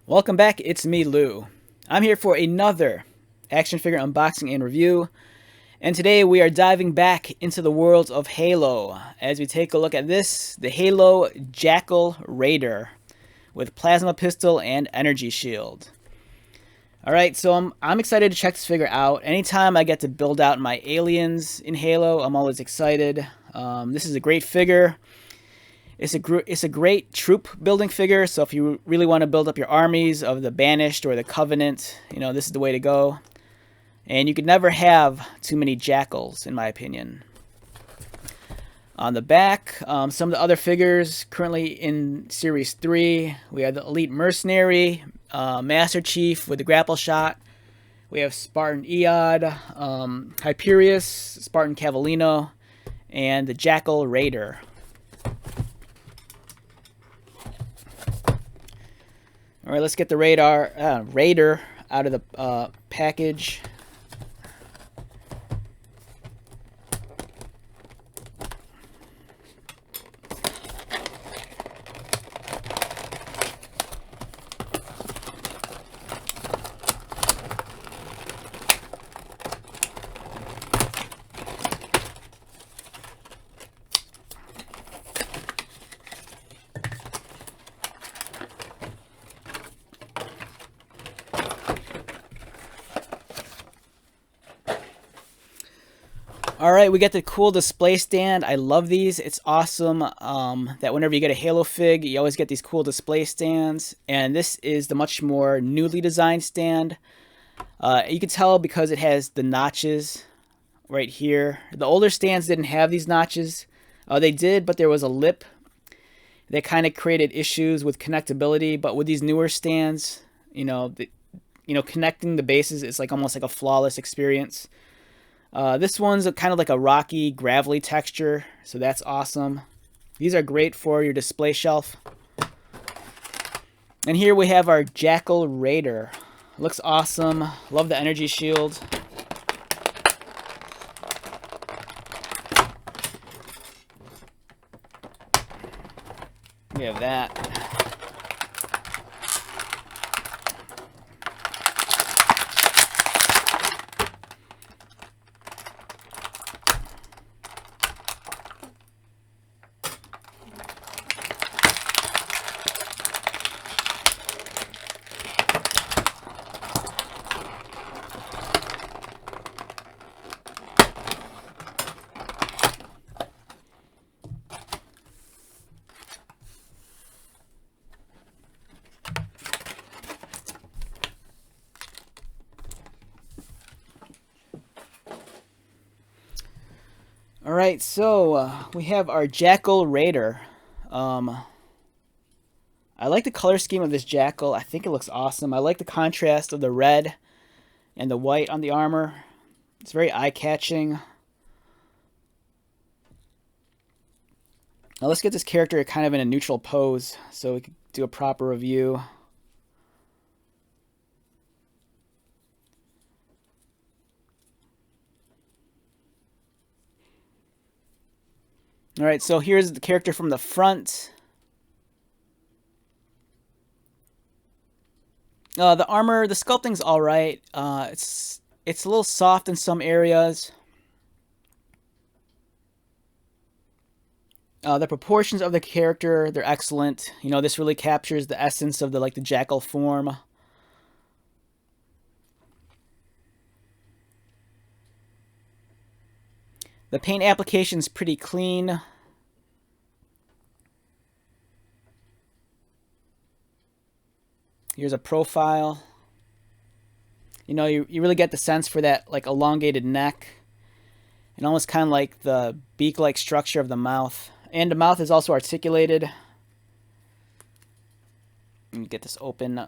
Welcome back, it's me, Lou. I'm here for another action figure unboxing and review, and today we are diving back into the world of Halo as we take a look at this, the Halo Jackal Raider with plasma pistol and energy shield. Alright, so I'm excited to check this figure out. Anytime I get to build out my aliens in Halo, I'm always excited. This is a great figure. It's a great troop building figure, so if you really want to build up your armies of the Banished or the Covenant, this is the way to go. And you could never have too many Jackals, in my opinion. On the back, some of the other figures currently in Series 3, we have the Elite Mercenary, Master Chief with the grapple shot. We have Spartan Eod, Hyperius, Spartan Cavallino, and the Jackal Raider. All right, let's get the Raider out of the package. Alright, we get the cool display stand. I love these. It's awesome that whenever you get a Halo fig, you always get these cool display stands. And this is the much more newly designed stand. You can tell because it has the notches right here. The older stands didn't have these notches. They did, but there was a lip that kind of created issues with connectability. But with these newer stands, connecting the bases is like almost like a flawless experience. This one's kind of like a rocky, gravelly texture, so that's awesome. These are great for your display shelf. And here we have our Jackal Raider. Looks awesome. Love the energy shield. We have that. Alright, so we have our Jackal Raider. I like the color scheme of this Jackal. I think it looks awesome. I like the contrast of the red and the white on the armor. It's very eye-catching. Now let's get this character kind of in a neutral pose so we can do a proper review. Alright, so here's the character from the front. The armor, the sculpting's alright. It's a little soft in some areas. The proportions of the character, they're excellent. This really captures the essence of the Jackal form. The paint application's pretty clean. Here's a profile. You really get the sense for that elongated neck and almost kind of like the beak-like structure of the mouth. And the mouth is also articulated. Let me get this open.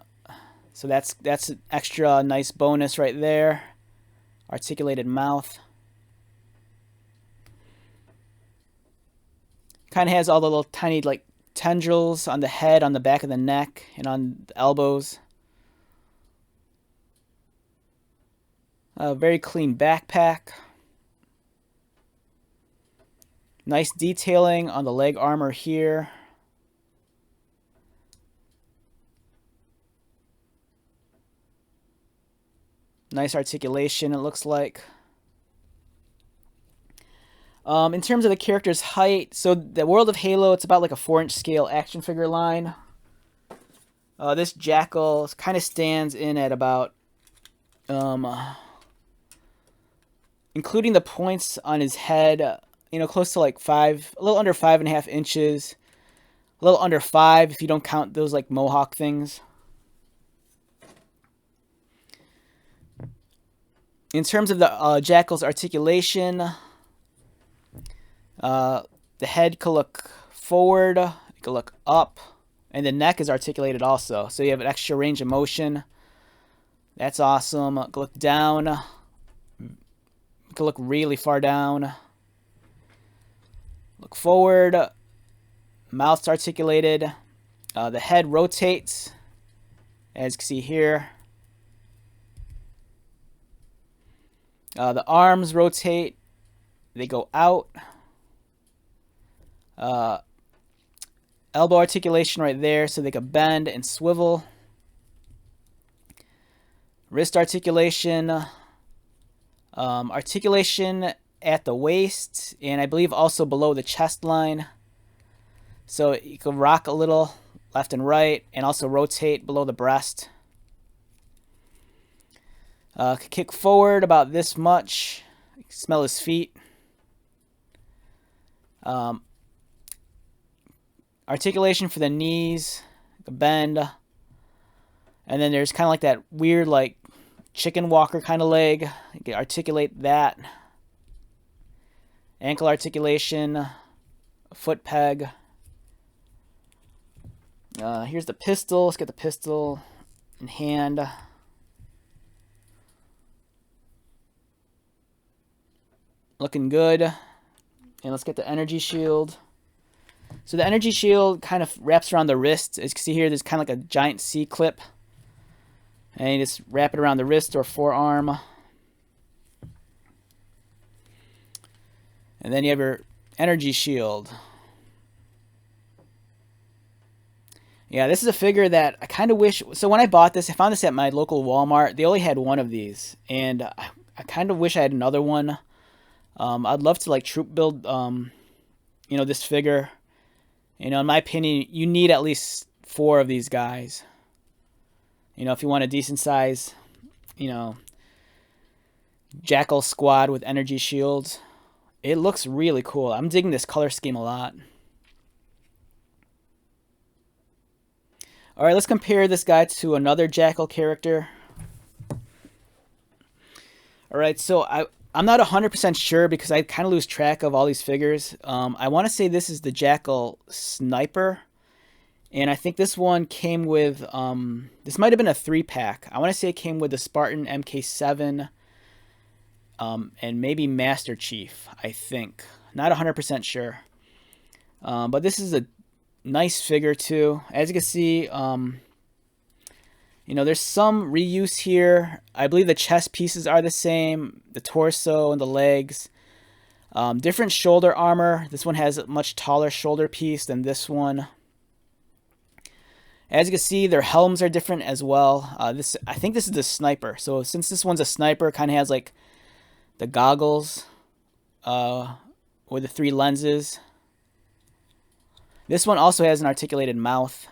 So that's an extra nice bonus right there. Articulated mouth. Kind of has all the little tiny tendrils on the head, on the back of the neck, and on the elbows. A very clean backpack. Nice detailing on the leg armor here. Nice articulation, it looks like. In terms of the character's height, so the World of Halo, it's about like a 4-inch scale action figure line. This Jackal kind of stands in at about, including the points on his head, close to like a little under 5.5 inches. A little under 5 if you don't count those like mohawk things. In terms of the Jackal's articulation, the head could look forward, it could look up, and the neck is articulated also. So you have an extra range of motion. That's awesome. It could look down. It could look really far down. Look forward. Mouth's articulated. The head rotates, as you can see here. The arms rotate. They go out. Elbow articulation right there, so they can bend and swivel. Wrist articulation. Articulation at the waist, and I believe also below the chest line. So you can rock a little left and right, and also rotate below the breast. Kick forward about this much. You can smell his feet. Articulation for the knees, bend. And then there's kind of like that weird like chicken walker kind of leg. You can articulate that. Ankle articulation, foot peg. Here's the pistol. Let's get the pistol in hand. Looking good. And let's get the energy shield. So the energy shield kind of wraps around the wrist. As you can see here, there's kind of like a giant C-clip. And you just wrap it around the wrist or forearm. And then you have your energy shield. Yeah, this is a figure that I kind of wish... So when I bought this, I found this at my local Walmart. They only had one of these. And I kind of wish I had another one. I'd love to like troop build, this figure. In my opinion, you need at least 4 of these guys. If you want a decent size, Jackal squad with energy shields. It looks really cool. I'm digging this color scheme a lot. Alright, let's compare this guy to another Jackal character. Alright, so I'm not 100% sure because I kind of lose track of all these figures. I want to say this is the Jackal Sniper. And I think this one came with, this might have been a 3-pack. I want to say it came with the Spartan MK7 and maybe Master Chief, I think. Not 100% sure. But this is a nice figure too. As you can see, there's some reuse here. I believe the chest pieces are the same, the torso and the legs. Different shoulder armor. This one has a much taller shoulder piece than this one. As you can see, their helms are different as well. I think this is the Sniper. So since this one's a Sniper, kind of has like the goggles with the 3 lenses. This one also has an articulated mouth.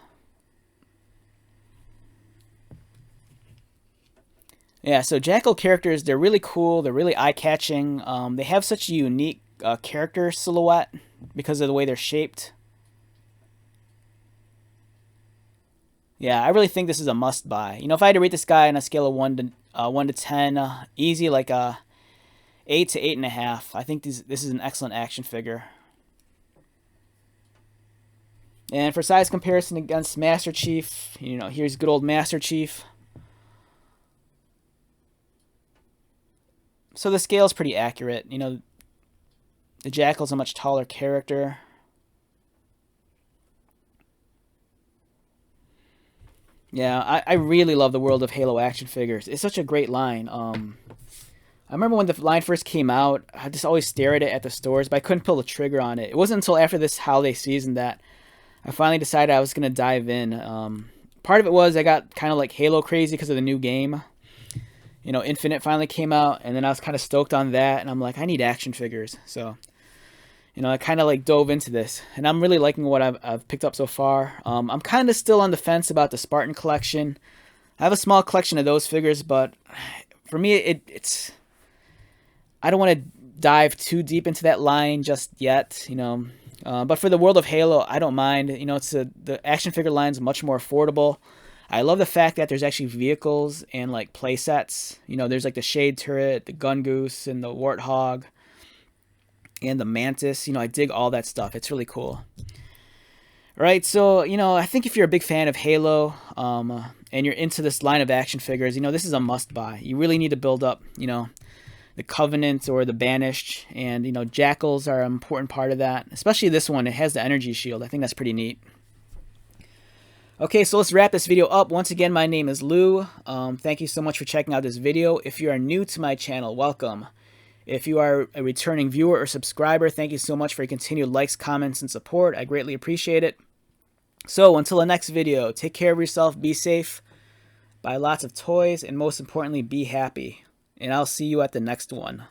Yeah, so Jackal characters, they're really cool. They're really eye-catching. They have such a unique character silhouette because of the way they're shaped. Yeah, I really think this is a must-buy. If I had to rate this guy on a scale of 1 to 10, easy like a 8 to 8.5. I think this is an excellent action figure. And for size comparison against Master Chief, here's good old Master Chief. So the scale's pretty accurate. The Jackal's a much taller character. Yeah, I really love the World of Halo action figures. It's such a great line. I remember when the line first came out, I just always stared at it at the stores, but I couldn't pull the trigger on it. It wasn't until after this holiday season that I finally decided I was going to dive in. Part of it was I got kind of like Halo crazy because of the new game. you know, Infinite finally came out, and then I was kind of stoked on that, and I'm like, I need action figures. So, you know, I kind of like dove into this, and I'm really liking what I've picked up so far. I'm kind of still on the fence about the Spartan collection. I have a small collection of those figures, but for me, it's I don't want to dive too deep into that line just yet, you know. But for the world of Halo, I don't mind. You know, the action figure line is much more affordable. I love the fact that there's actually vehicles and like play sets. You know, there's like the Shade Turret, the Gun Goose, and the Warthog, and the Mantis. You know, I dig all that stuff. It's really cool. Right, so, you know, I think if you're a big fan of Halo, and you're into this line of action figures, you know, this is a must-buy. You really need to build up, you know, the Covenant or the Banished, and, you know, Jackals are an important part of that. Especially this one, it has the energy shield. I think that's pretty neat. Okay, so let's wrap this video up. Once again, my name is Lou. Thank you so much for checking out this video. If you are new to my channel, welcome. If you are a returning viewer or subscriber, thank you so much for your continued likes, comments, and support. I greatly appreciate it. So, until the next video, take care of yourself, be safe, buy lots of toys, and most importantly, be happy. And I'll see you at the next one.